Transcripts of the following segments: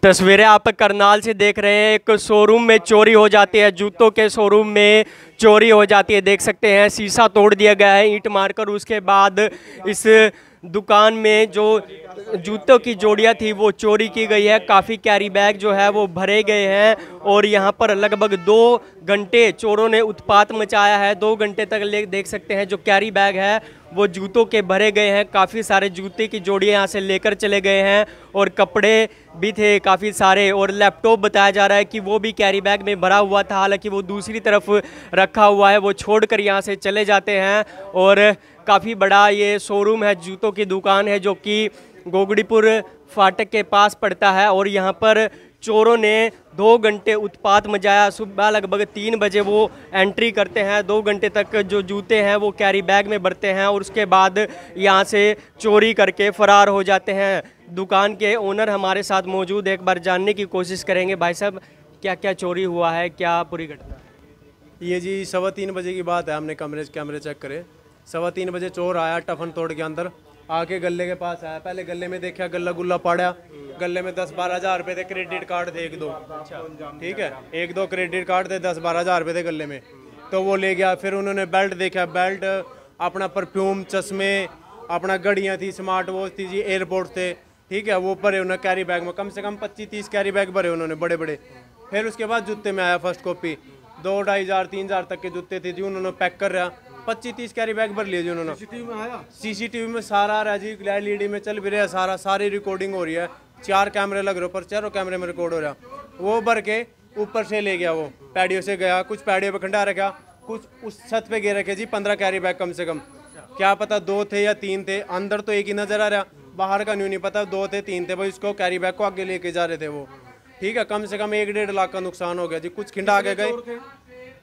तस्वीरें आप करनाल से देख रहे हैं। एक शोरूम में चोरी हो जाती है, जूतों के शोरूम में चोरी हो जाती है। देख सकते हैं शीशा तोड़ दिया गया है ईंट मारकर। उसके बाद इस दुकान में जो जूतों की जोड़ियां थी वो चोरी की गई है। काफ़ी कैरी बैग जो है वो भरे गए हैं और यहाँ पर लगभग 2 घंटे चोरों ने उत्पात मचाया है। 2 घंटे तक देख सकते हैं जो कैरी बैग है वो जूतों के भरे गए हैं। काफ़ी सारे जूते की जोड़ियां यहाँ से लेकर चले गए हैं और कपड़े भी थे काफ़ी सारे, और लैपटॉप बताया जा रहा है कि वो भी कैरी बैग में भरा हुआ था। हालांकि वो दूसरी तरफ रखा हुआ है, वो छोड़कर यहाँ से चले जाते हैं। और काफ़ी बड़ा ये शोरूम है, जूतों की दुकान है जो कि गोगड़ीपुर फाटक के पास पड़ता है। और यहाँ पर चोरों ने 2 घंटे उत्पात मचाया। सुबह लगभग 3 बजे वो एंट्री करते हैं। 2 घंटे तक जो जूते हैं वो कैरी बैग में भरते हैं और उसके बाद यहाँ से चोरी करके फरार हो जाते हैं। दुकान के ओनर हमारे साथ मौजूद है, एक बार जानने की कोशिश करेंगे। भाई साहब, क्या क्या चोरी हुआ है, क्या पूरी घटना? ये जी 3:15 बजे की बात है। हमने कैमरे चेक करे। 3:15 बजे चोर आया टफन तोड़ के अंदर आके गले के पास आया। पहले गले में देखा, गला गुल्ला पड़ा। गले में 10-12 हज़ार रुपये थे, क्रेडिट कार्ड थे 1-2। ठीक है, 1-2 क्रेडिट कार्ड थे, 10-12 हज़ार रुपये थे गले में, तो वो ले गया। फिर उन्होंने बेल्ट देखा, बेल्ट, अपना परफ्यूम, चश्मे, अपना घड़ियाँ थी, स्मार्ट वॉच थी जी, एयरपोर्ट थे। ठीक है, वो भरे उन्होंने कैरी बैग में, कम से कम 25-30 कैरी बैग भरे उन्होंने बड़े बड़े। फिर उसके बाद जूते में आया फर्स्ट कॉपी, 2-2.5 हज़ार 3 हज़ार तक के जूते थे जी। उन्होंने पैक कर रहा 25-30 कैरी बैग भर लिए जी उन्होंने। सीसीटीवी में सारा आ रहा है जी, LED में चल भी रहा है सारा, सारी रिकॉर्डिंग हो रही है। 4 कैमरे लग रहे, पर चारों कैमरे में रिकॉर्ड हो रहा। वो भर के ऊपर से ले गया, वो पैडियो से गया, कुछ पैडियो पे खंडा रखा, कुछ उस छत पे गिर रखे जी। 15 कैरी बैग कम से कम, क्या पता 2 थे या 3 थे। अंदर तो एक ही नजर आ रहा, बाहर का नहीं पता 2 थे 3 थे भाई। उसको कैरी बैग को आगे लेके जा रहे थे वो। ठीक है, कम से कम 1-1.5 लाख का नुकसान हो गया जी। कुछ खिंडा आगे गए।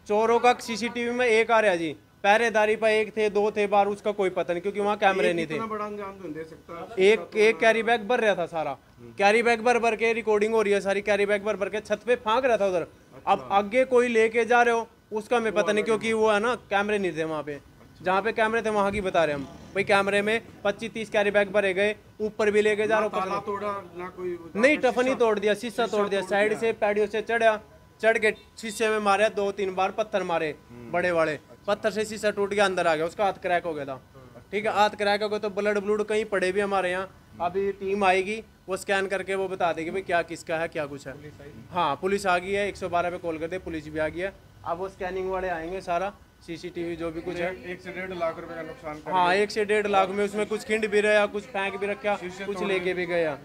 चोरों का सीसीटीवी में एक आ रहा जी, पहरेदारी पर 1 थे 2 थे, बाहर उसका कोई पता नहीं क्योंकि वहाँ कैमरे नहीं थे। बड़ा अंजाम तो दे सकता है। एक कैरी बैग भर रहा था सारा, कैरी बैग भर के रिकॉर्डिंग हो रही है सारी। कैरी बैग भर के छत पे फांक रहा था उधर। अब आगे कोई लेके जा रहे हो उसका हमें पता नहीं, क्योंकि वो है ना कैमरे नहीं थे वहाँ पे। जहाँ पे कैमरे थे वहाँ की बता रहे हम भाई। कैमरे में 25-30 कैरी बैग भरे गए, ऊपर भी लेके जा रहे हो। नहीं, टफन ही तोड़ दिया, शीशा तोड़ दिया। साइड से पैडियो से चढ़ के शीशे में मारे 2-3 बार पत्थर मारे, बड़े बड़े पत्थर से शीशा टूट गया, अंदर आ गया। उसका हाथ क्रैक हो गया था। ठीक है, हाथ क्रैक हो गया तो ब्लड कहीं पड़े भी हमारे यहाँ। अभी टीम आएगी, वो स्कैन करके वो बता देगी भाई क्या किसका है, क्या कुछ है। हाँ, पुलिस आ गई है, 112 पे कॉल कर दे, पुलिस भी आ गई है। अब वो स्कैनिंग वाले आएंगे, सारा सीसीटीवी जो भी कुछ है। 1 से 1.5 लाख रुपए का नुकसान। हाँ, 1 से 1.5 लाख में उसमें कुछ खिंड भी रहा, कुछ फेंक भी रखा, कुछ लेके भी गया।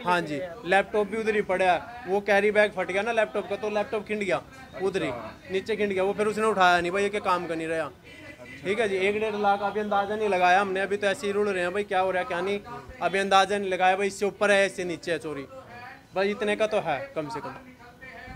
हाँ जी, लैपटॉप भी उधर ही पड़ा है। वो कैरी बैग फट गया ना लैपटॉप का, तो लैपटॉप खिंड गया उधर ही, नीचे खिंड गया वो। फिर उसने उठाया नहीं भाई, ये क्या काम का नहीं रहा। ठीक है जी, 1-1.5 लाख अभी अंदाजा नहीं लगाया हमने। अभी तो ऐसे ही रुड़ रहे हैं भाई, क्या हो रहा है क्या नहीं, अभी अंदाजा नहीं लगाया भाई। इससे ऊपर है, इससे नीचे है चोरी, बस इतने का तो है कम से कम।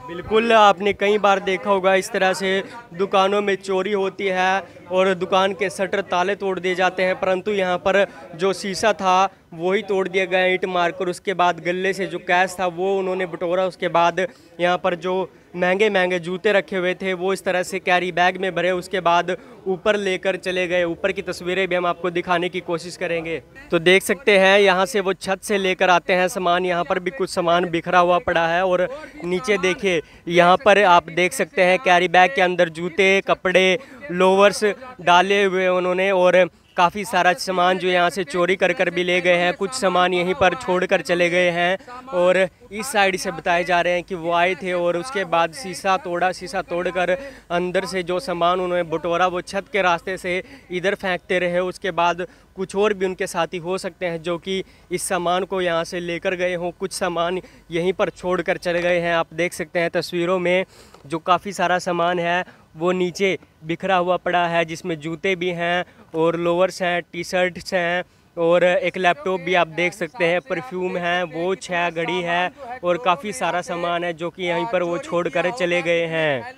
बिल्कुल, आपने कई बार देखा होगा इस तरह से दुकानों में चोरी होती है और दुकान के शटर ताले तोड़ दिए जाते हैं, परंतु यहाँ पर जो शीशा था वही तोड़ दिया गया ईंट मारकर। उसके बाद गले से जो कैश था वो उन्होंने बटोरा। उसके बाद यहाँ पर जो महंगे महंगे जूते रखे हुए थे वो इस तरह से कैरी बैग में भरे, उसके बाद ऊपर लेकर चले गए। ऊपर की तस्वीरें भी हम आपको दिखाने की कोशिश करेंगे। तो देख सकते हैं यहाँ से वो छत से लेकर आते हैं सामान। यहाँ पर भी कुछ सामान बिखरा हुआ पड़ा है और नीचे देखिए, यहाँ पर आप देख सकते हैं कैरी बैग के अंदर जूते, कपड़े, लोवर्स डाले हुए उन्होंने, और काफ़ी सारा सामान जो यहाँ से चोरी कर भी ले गए हैं। कुछ सामान यहीं पर छोड़कर चले गए हैं। और इस साइड से बताए जा रहे हैं कि वो आए थे और उसके बाद शीशा तोड़कर अंदर से जो सामान उन्होंने बटोरा वो छत के रास्ते से इधर फेंकते रहे। उसके बाद कुछ और भी उनके साथी हो सकते हैं जो कि इस सामान को यहाँ से लेकर गए हों। कुछ सामान यहीं पर छोड़कर चले गए हैं। आप देख सकते हैं तस्वीरों में जो काफ़ी सारा सामान है वो नीचे बिखरा हुआ पड़ा है, जिसमें जूते भी हैं और लोअर्स हैं, टी-शर्ट्स हैं, और एक लैपटॉप भी आप देख सकते हैं, परफ्यूम है, वॉच है, घड़ी है और काफ़ी सारा सामान है जो कि यहीं पर वो छोड़ कर चले गए हैं।